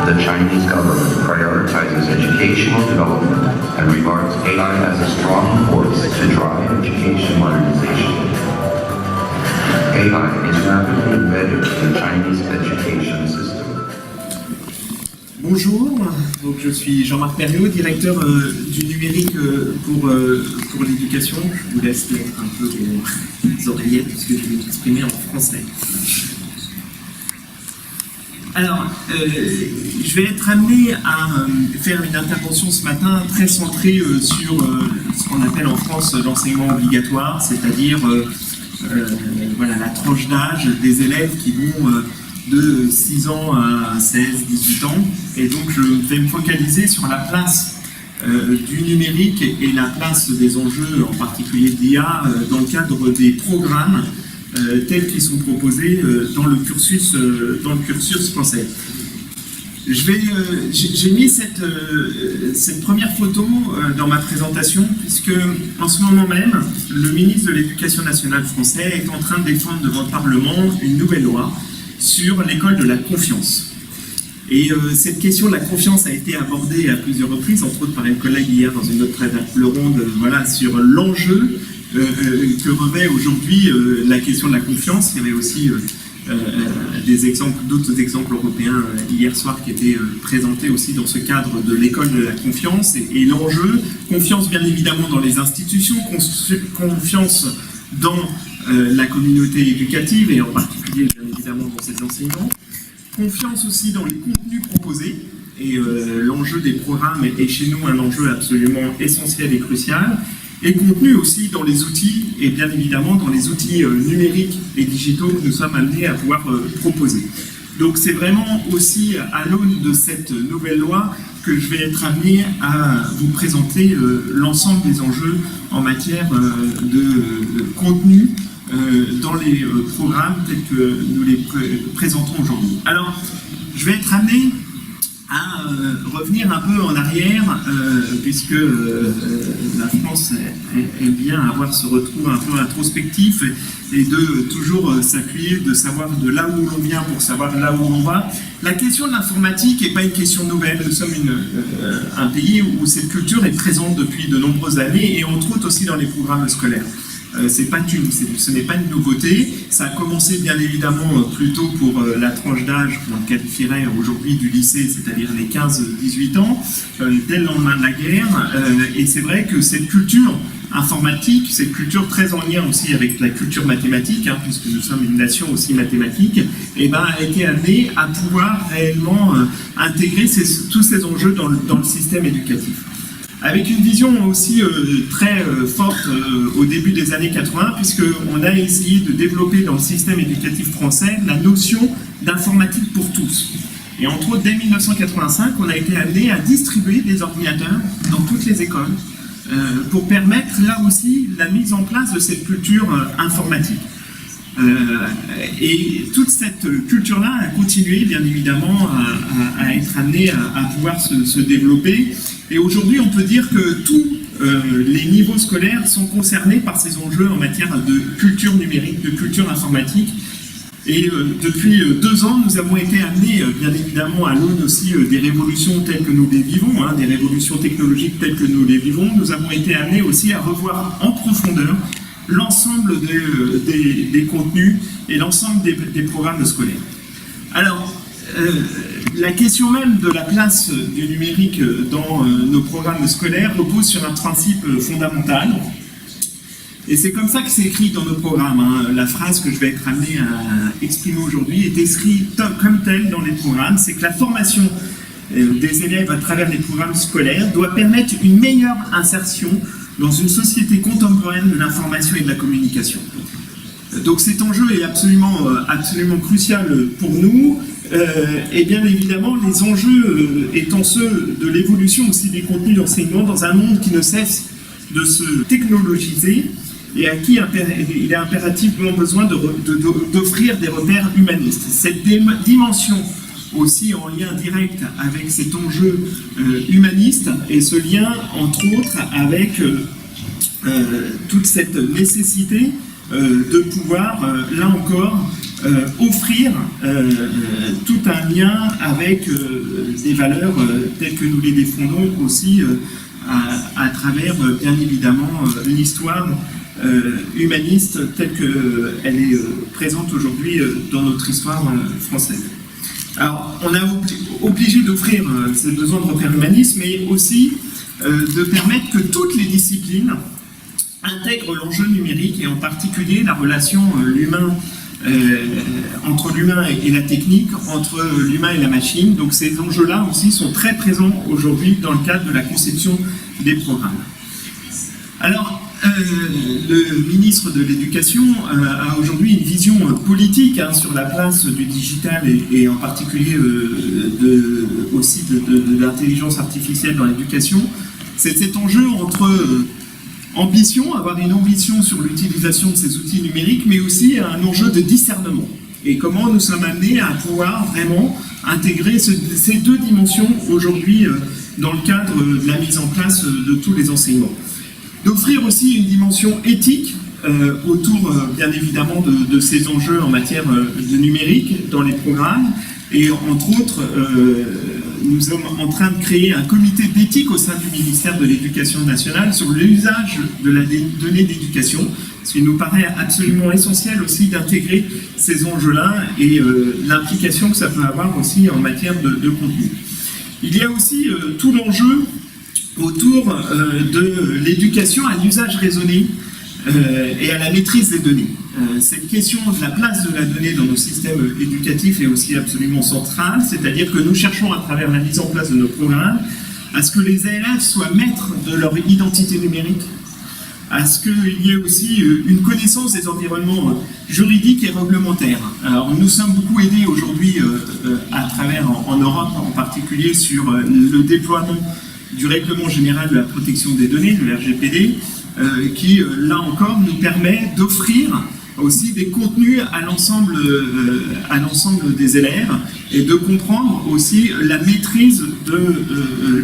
the Chinese government prioritizes educational development and regards AI as a strong force to drive education modernization. AI is rapidly embedded in the Chinese education system. Bonjour, donc je suis Jean-Marc Perriot, directeur du numérique pour l'éducation. Je vous laisse mettre un peu les oreillettes puisque je vais m'exprimer en français. Alors, je vais être amené à faire une intervention ce matin très centrée sur ce qu'on appelle en France l'enseignement obligatoire, c'est-à-dire voilà, la tranche d'âge des élèves qui vont de 6 ans à 16, 18 ans. Et donc, je vais me focaliser sur la place du numérique et la place des enjeux, en particulier d'IA, dans le cadre des programmes tels qu'ils sont proposés dans le cursus français. J'ai mis cette première photo dans ma présentation puisque en ce moment même, le ministre de l'Éducation nationale français est en train de défendre devant le Parlement une nouvelle loi sur l'école de la confiance. Et cette question de la confiance a été abordée à plusieurs reprises, entre autres par une collègue hier dans une autre table ronde, voilà, sur l'enjeu que revêt aujourd'hui la question de la confiance. Il y avait aussi d'autres exemples européens hier soir qui étaient présentés aussi dans ce cadre de l'école de la confiance. Et l'enjeu, confiance bien évidemment dans les institutions, confiance dans la communauté éducative et en particulier bien évidemment dans ses enseignants, confiance aussi dans les contenus proposés. Et l'enjeu des programmes est chez nous un enjeu absolument essentiel et crucial. Et contenu aussi dans les outils, et bien évidemment dans les outils numériques et digitaux que nous sommes amenés à pouvoir proposer. Donc c'est vraiment aussi à l'aune de cette nouvelle loi que je vais être amené à vous présenter l'ensemble des enjeux en matière de contenu dans les programmes tels que nous les présentons aujourd'hui. Alors, je vais être amené à revenir un peu en arrière, puisque la France aime bien avoir ce retour un peu introspectif et de toujours s'appuyer, de savoir de là où l'on vient pour savoir là où on va. La question de l'informatique n'est pas une question nouvelle. Nous sommes un pays où cette culture est présente depuis de nombreuses années et entre autres aussi dans les programmes scolaires. Ce n'est pas une nouveauté. Ça a commencé bien évidemment plutôt pour la tranche d'âge qu'on qualifierait aujourd'hui du lycée, c'est-à-dire les 15-18 ans, dès le lendemain de la guerre. Et c'est vrai que cette culture informatique, cette culture très en lien aussi avec la culture mathématique, puisque nous sommes une nation aussi mathématique, a été amenée à pouvoir réellement intégrer tous ces enjeux dans le système éducatif. Avec une vision aussi très forte au début des années 80, puisqu'on a essayé de développer dans le système éducatif français la notion d'informatique pour tous. Et entre autres, dès 1985, on a été amené à distribuer des ordinateurs dans toutes les écoles pour permettre là aussi la mise en place de cette culture informatique. Et toute cette culture-là a continué, bien évidemment, à être amenée à pouvoir se développer. Et aujourd'hui, on peut dire que tous les niveaux scolaires sont concernés par ces enjeux en matière de culture numérique, de culture informatique. Et depuis 2 ans, nous avons été amenés, bien évidemment, à l'aune aussi des révolutions telles que nous les vivons, des révolutions technologiques telles que nous les vivons. Nous avons été amenés aussi à revoir en profondeur l'ensemble des contenus et l'ensemble des programmes scolaires. Alors, la question même de la place du numérique dans nos programmes scolaires repose sur un principe fondamental. Et c'est comme ça que c'est écrit dans nos programmes. La phrase que je vais être amené à exprimer aujourd'hui est écrite comme telle dans les programmes. C'est que la formation des élèves à travers les programmes scolaires doit permettre une meilleure insertion dans une société contemporaine de l'information et de la communication. Donc cet enjeu est absolument crucial pour nous, et bien évidemment les enjeux étant ceux de l'évolution aussi des contenus d'enseignement dans un monde qui ne cesse de se technologiser et à qui il est impérativement besoin d'offrir des repères humanistes. Cette dimension aussi en lien direct avec cet enjeu humaniste et ce lien entre autres avec toute cette nécessité de pouvoir, là encore, offrir tout un lien avec des valeurs telles que nous les défendons aussi à travers, bien évidemment, l'histoire humaniste telle qu'elle est présente aujourd'hui dans notre histoire française. Alors, on a obligé d'offrir ces besoins de repères humanistes, mais aussi de permettre que toutes les disciplines intègrent l'enjeu numérique et en particulier la relation entre l'humain et la technique, entre l'humain et la machine. Donc ces enjeux-là aussi sont très présents aujourd'hui dans le cadre de la conception des programmes. Alors, le ministre de l'Éducation a aujourd'hui une vision politique sur la place du digital et en particulier aussi de l'intelligence artificielle dans l'éducation. C'est cet enjeu entre avoir une ambition sur l'utilisation de ces outils numériques, mais aussi un enjeu de discernement. Et comment nous sommes amenés à pouvoir vraiment intégrer ces deux dimensions aujourd'hui dans le cadre de la mise en place de tous les enseignements. D'offrir aussi une dimension éthique autour, bien évidemment, de ces enjeux en matière de numérique dans les programmes. Et entre autres, nous sommes en train de créer un comité d'éthique au sein du ministère de l'Éducation nationale sur l'usage de la donnée d'éducation, ce qui nous paraît absolument essentiel aussi d'intégrer ces enjeux-là et l'implication que ça peut avoir aussi en matière de contenu. Il y a aussi tout l'enjeu autour de l'éducation à l'usage raisonné et à la maîtrise des données. Cette question de la place de la donnée dans nos systèmes éducatifs est aussi absolument centrale, c'est-à-dire que nous cherchons à travers la mise en place de nos programmes à ce que les élèves soient maîtres de leur identité numérique, à ce qu'il y ait aussi une connaissance des environnements juridiques et réglementaires. Alors nous sommes beaucoup aidés aujourd'hui à travers, en Europe en particulier, sur le déploiement du règlement général de la protection des données, le RGPD, qui, là encore, nous permet d'offrir aussi des contenus à l'ensemble des élèves et de comprendre aussi la maîtrise de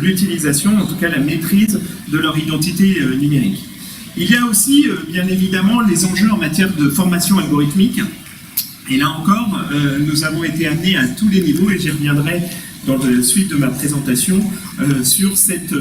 l'utilisation, en tout cas la maîtrise de leur identité numérique. Il y a aussi, bien évidemment, les enjeux en matière de formation algorithmique. Et là encore, nous avons été amenés à tous les niveaux, et j'y reviendrai dans la suite de ma présentation, sur cette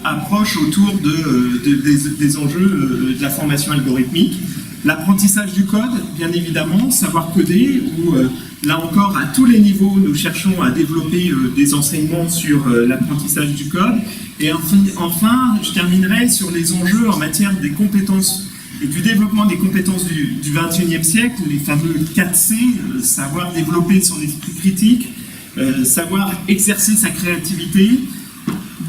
approche autour des enjeux de la formation algorithmique. L'apprentissage du code, bien évidemment, savoir coder, où là encore, à tous les niveaux, nous cherchons à développer des enseignements sur l'apprentissage du code. Et enfin, je terminerai sur les enjeux en matière des compétences et du développement des compétences du XXIe siècle, les fameux 4C, savoir développer son esprit critique, savoir exercer sa créativité,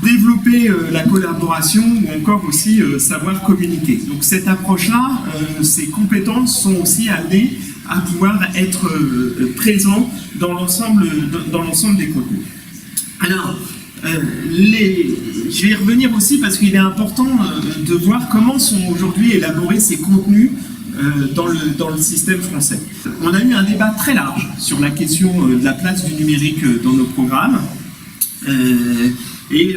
développer la collaboration ou encore aussi savoir communiquer. Donc cette approche-là, ces compétences sont aussi amenées à pouvoir être présentes dans l'ensemble des contenus. Alors, je vais y revenir aussi parce qu'il est important de voir comment sont aujourd'hui élaborés ces contenus dans le système français. On a eu un débat très large sur la question de la place du numérique dans nos programmes. Et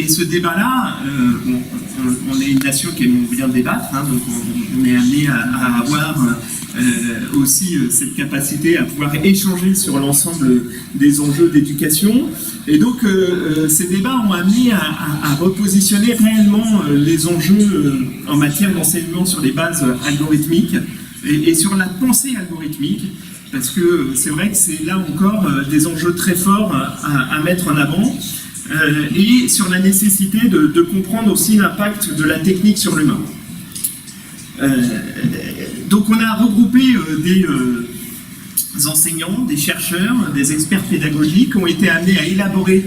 ce débat-là, on est une nation qui aime bien débattre, donc on est amené à avoir aussi cette capacité à pouvoir échanger sur l'ensemble des enjeux d'éducation. Et donc ces débats ont amené à repositionner réellement les enjeux en matière d'enseignement sur les bases algorithmiques et sur la pensée algorithmique, parce que c'est vrai que c'est là encore des enjeux très forts à mettre en avant. Et sur la nécessité de comprendre aussi l'impact de la technique sur l'humain. Donc on a regroupé des enseignants, des chercheurs, des experts pédagogiques qui ont été amenés à élaborer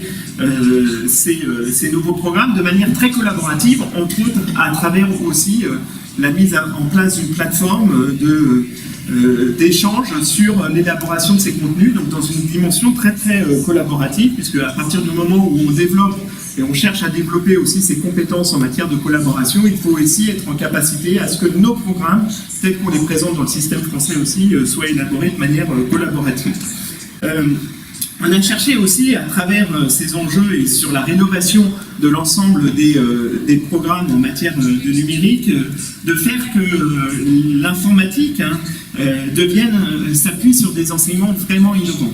ces nouveaux programmes de manière très collaborative, entre autres à travers aussi la mise en place d'une plateforme d'échange sur l'élaboration de ces contenus, donc dans une dimension très très collaborative, puisque à partir du moment où on développe et on cherche à développer aussi ses compétences en matière de collaboration, il faut aussi être en capacité à ce que nos programmes, tels qu'on les présente dans le système français aussi, soient élaborés de manière collaborative. On a cherché aussi, à travers ces enjeux et sur la rénovation de l'ensemble des programmes en matière de numérique, de faire que l'informatique s'appuie sur des enseignements vraiment innovants.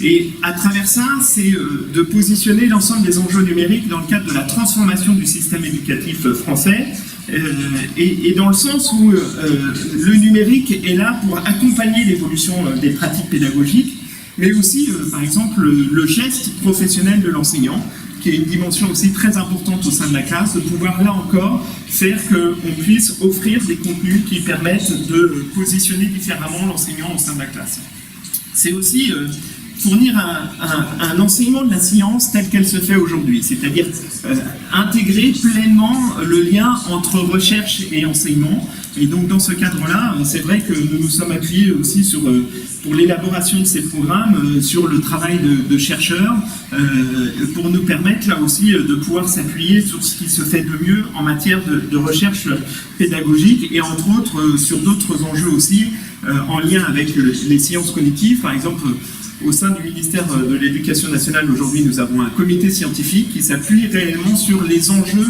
Et à travers ça, c'est de positionner l'ensemble des enjeux numériques dans le cadre de la transformation du système éducatif français, et dans le sens où le numérique est là pour accompagner l'évolution des pratiques pédagogiques, mais aussi, par exemple, le geste professionnel de l'enseignant, qui est une dimension aussi très importante au sein de la classe, de pouvoir là encore faire qu'on puisse offrir des contenus qui permettent de positionner différemment l'enseignant au sein de la classe. C'est aussi fournir un enseignement de la science tel qu'elle se fait aujourd'hui, c'est-à-dire intégrer pleinement le lien entre recherche et enseignement. Et donc dans ce cadre-là, c'est vrai que nous nous sommes appuyés aussi pour l'élaboration de ces programmes sur le travail de chercheurs, pour nous permettre là aussi de pouvoir s'appuyer sur ce qui se fait de mieux en matière de recherche pédagogique, et entre autres sur d'autres enjeux aussi en lien avec les sciences cognitives. Par exemple, au sein du ministère de l'Éducation nationale, aujourd'hui, nous avons un comité scientifique qui s'appuie réellement sur les enjeux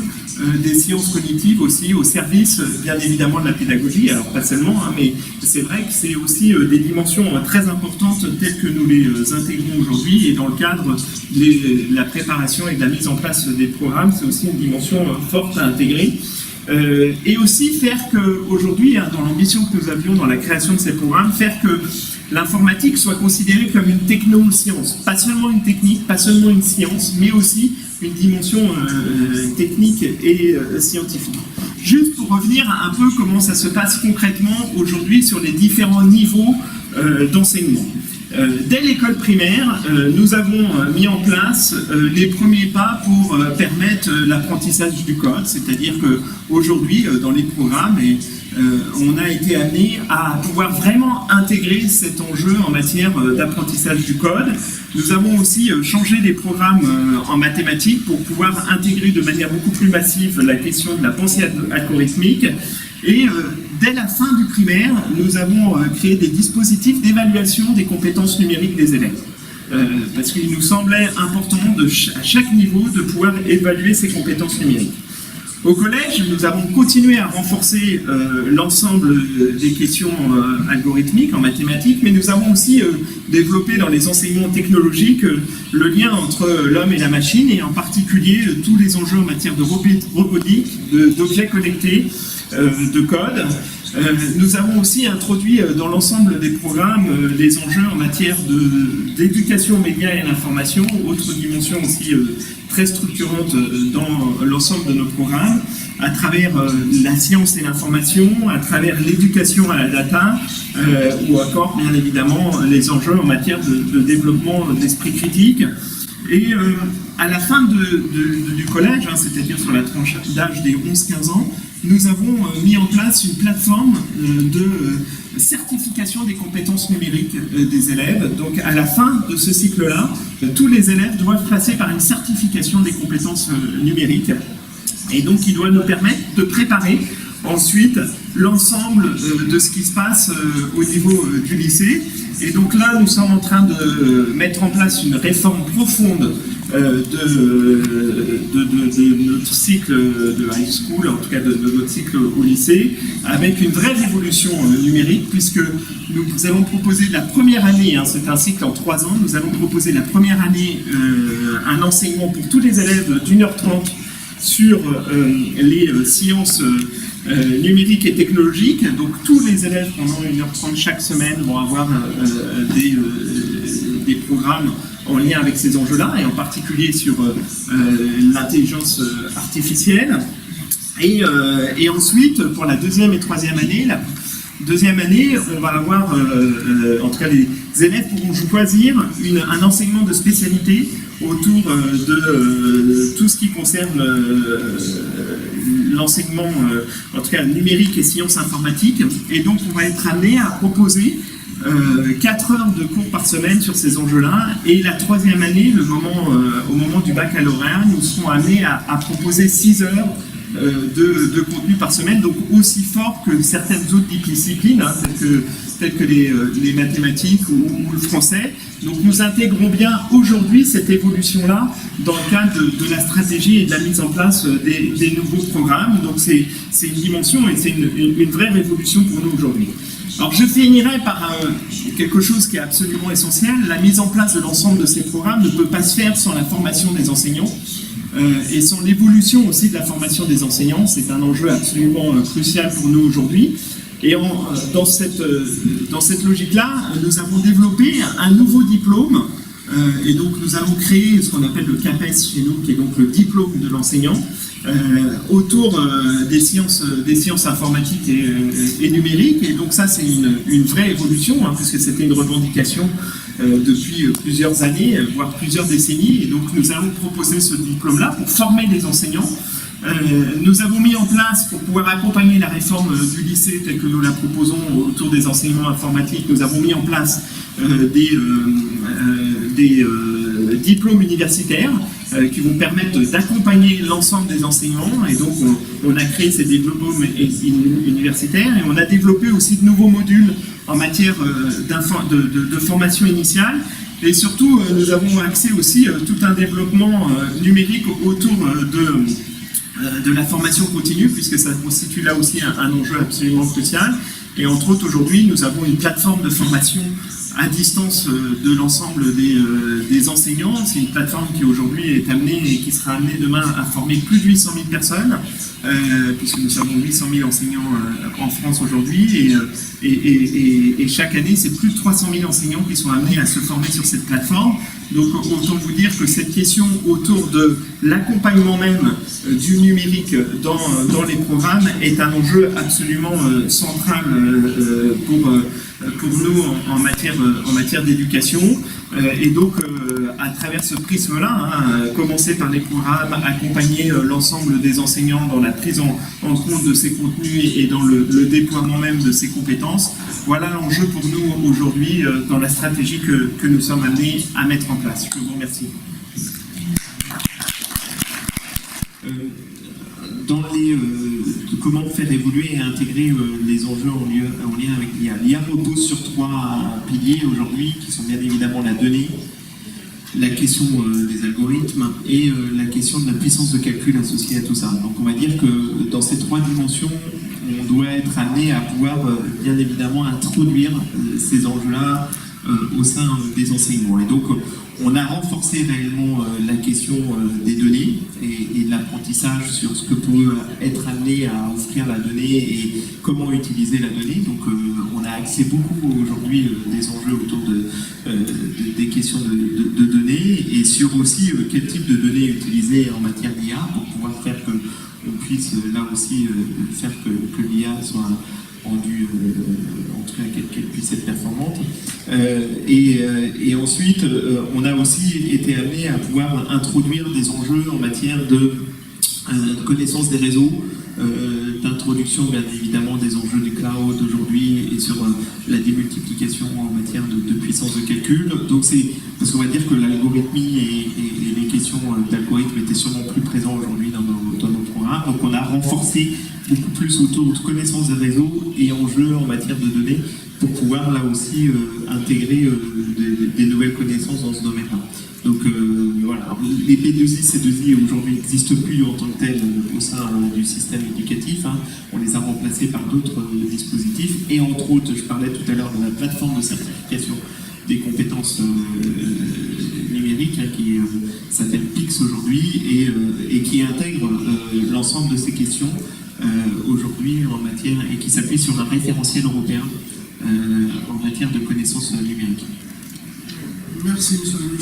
des sciences cognitives aussi, au service, bien évidemment, de la pédagogie. Alors, pas seulement, mais c'est vrai que c'est aussi des dimensions très importantes telles que nous les intégrons aujourd'hui. Et dans le cadre de la préparation et de la mise en place des programmes, c'est aussi une dimension forte à intégrer. Et aussi faire qu'aujourd'hui, dans l'ambition que nous avions dans la création de ces programmes, faire que l'informatique soit considérée comme une techno-science. Pas seulement une technique, pas seulement une science, mais aussi une dimension technique et scientifique. Juste pour revenir un peu comment ça se passe concrètement aujourd'hui sur les différents niveaux d'enseignement. Dès l'école primaire, nous avons mis en place les premiers pas pour permettre l'apprentissage du code, c'est-à-dire qu'aujourd'hui, dans les programmes, on a été amené à pouvoir vraiment intégrer cet enjeu en matière d'apprentissage du code. Nous avons aussi changé les programmes en mathématiques pour pouvoir intégrer de manière beaucoup plus massive la question de la pensée algorithmique. Et dès la fin du primaire, nous avons créé des dispositifs d'évaluation des compétences numériques des élèves. Parce qu'il nous semblait important à chaque niveau de pouvoir évaluer ces compétences numériques. Au collège, nous avons continué à renforcer l'ensemble des questions algorithmiques en mathématiques, mais nous avons aussi développé dans les enseignements technologiques le lien entre l'homme et la machine, et en particulier tous les enjeux en matière de robotique, d'objets connectés, de code. Nous avons aussi introduit dans l'ensemble des programmes les enjeux en matière d'éducation aux médias et à l'information, autre dimension aussi très structurante dans l'ensemble de nos programmes, à travers la science et l'information, à travers l'éducation à la data, ou encore bien évidemment les enjeux en matière de développement d'esprit critique. Et à la fin du collège, c'est-à-dire sur la tranche d'âge des 11-15 ans, nous avons mis en place une plateforme de certification des compétences numériques des élèves. Donc à la fin de ce cycle-là, tous les élèves doivent passer par une certification des compétences numériques, et donc qui doit nous permettre de préparer ensuite l'ensemble de ce qui se passe au niveau du lycée. Et donc là, nous sommes en train de mettre en place une réforme profonde de notre cycle de high school, en tout cas de notre cycle au lycée, avec une vraie révolution numérique, puisque nous allons proposer la première année, c'est un cycle en 3 ans, nous allons proposer la première année un enseignement pour tous les élèves d'1h30 sur les sciences numériques et technologiques. Donc tous les élèves pendant 1h30 chaque semaine vont avoir des programmes en lien avec ces enjeux-là, et en particulier sur l'intelligence artificielle. Et ensuite, pour la 2e et 3e année, deuxième année, on va avoir, en tout cas les élèves pourront choisir un enseignement de spécialité autour de tout ce qui concerne l'enseignement, en tout cas numérique et sciences informatiques. Et donc on va être amené à proposer 4 heures de cours par semaine sur ces enjeux-là. Et la 3e année, au moment du baccalauréat, nous serons amenés à proposer 6 heures de contenu par semaine, donc aussi fort que certaines autres disciplines, telles que les mathématiques ou le français. Donc nous intégrons bien aujourd'hui cette évolution-là dans le cadre de la stratégie et de la mise en place des nouveaux programmes. Donc c'est une dimension et c'est une vraie révolution pour nous aujourd'hui. Alors je finirai par quelque chose qui est absolument essentiel. La mise en place de l'ensemble de ces programmes ne peut pas se faire sans la formation des enseignants et sans l'évolution aussi de la formation des enseignants. C'est un enjeu absolument crucial pour nous aujourd'hui. Et dans cette logique-là, nous avons développé un nouveau diplôme. Et donc nous avons créé ce qu'on appelle le CAPES chez nous, qui est donc le diplôme de l'enseignant, autour des sciences informatiques et numériques. Et donc ça, c'est une vraie évolution, puisque c'était une revendication depuis plusieurs années, voire plusieurs décennies. Et donc nous avons proposé ce diplôme-là pour former des enseignants. Nous avons mis en place, pour pouvoir accompagner la réforme du lycée telle que nous la proposons autour des enseignements informatiques, nous avons mis en place des diplômes universitaires qui vont permettre d'accompagner l'ensemble des enseignants. Et donc on a créé ces diplômes universitaires et on a développé aussi de nouveaux modules en matière de formation initiale. Et surtout, nous avons accès aussi à tout un développement numérique autour de la formation continue, puisque ça constitue là aussi un enjeu absolument crucial. Et entre autres, aujourd'hui, nous avons une plateforme de formation à distance de l'ensemble des enseignants. C'est une plateforme qui aujourd'hui est amenée et qui sera amenée demain à former plus de 800 000 personnes, puisque nous avons 800 000 enseignants en France aujourd'hui. Et chaque année, c'est plus de 300 000 enseignants qui sont amenés à se former sur cette plateforme. Donc autant vous dire que cette question autour de l'accompagnement même du numérique dans les programmes est un enjeu absolument central pour nous en matière d'éducation. Et donc à travers ce prisme-là, commencer par les programmes, accompagner l'ensemble des enseignants dans la prise en compte de ces contenus et dans le déploiement même de ces compétences, voilà l'enjeu pour nous aujourd'hui dans la stratégie que nous sommes amenés à mettre en place. Je vous remercie. Dans comment faire évoluer et intégrer les enjeux en lien avec l'IA. L'IA repose sur 3 piliers aujourd'hui, qui sont bien évidemment la donnée, la question des algorithmes et la question de la puissance de calcul associée à tout ça. Donc on va dire que dans ces 3 dimensions, on doit être amené à pouvoir bien évidemment introduire ces enjeux-là au sein des enseignements. Et donc on a renforcé réellement la question des données et de l'apprentissage sur ce que peut être amené à offrir la donnée et comment utiliser la donnée. Donc on a axé beaucoup aujourd'hui des enjeux autour des questions de données et sur aussi quel type de données utiliser en matière d'IA pour pouvoir faire qu'on puisse là aussi faire que l'IA soit rendue, en tout cas qu'elle puisse être performante. Et ensuite, on a aussi été amené à pouvoir introduire des enjeux en matière de connaissance des réseaux, d'introduction bien évidemment des enjeux du cloud aujourd'hui et sur la démultiplication en matière de puissance de calcul. Donc c'est parce qu'on va dire que l'algorithmie et les questions d'algorithme étaient sûrement plus présents aujourd'hui dans nos programmes. Donc on a renforcé beaucoup plus autour de connaissance des réseaux et enjeux en matière de données pour pouvoir là aussi intégrer des nouvelles connaissances dans ce domaine-là. Donc voilà, les P2I, C2I aujourd'hui n'existent plus en tant que tels au sein du système éducatif. On les a remplacés par d'autres dispositifs. Et entre autres, je parlais tout à l'heure de la plateforme de certification des compétences numériques qui s'appelle PIX aujourd'hui et qui intègre l'ensemble de ces questions aujourd'hui en matière et qui s'appuie sur un référentiel européen en matière de connaissances numériques. Merci, monsieur le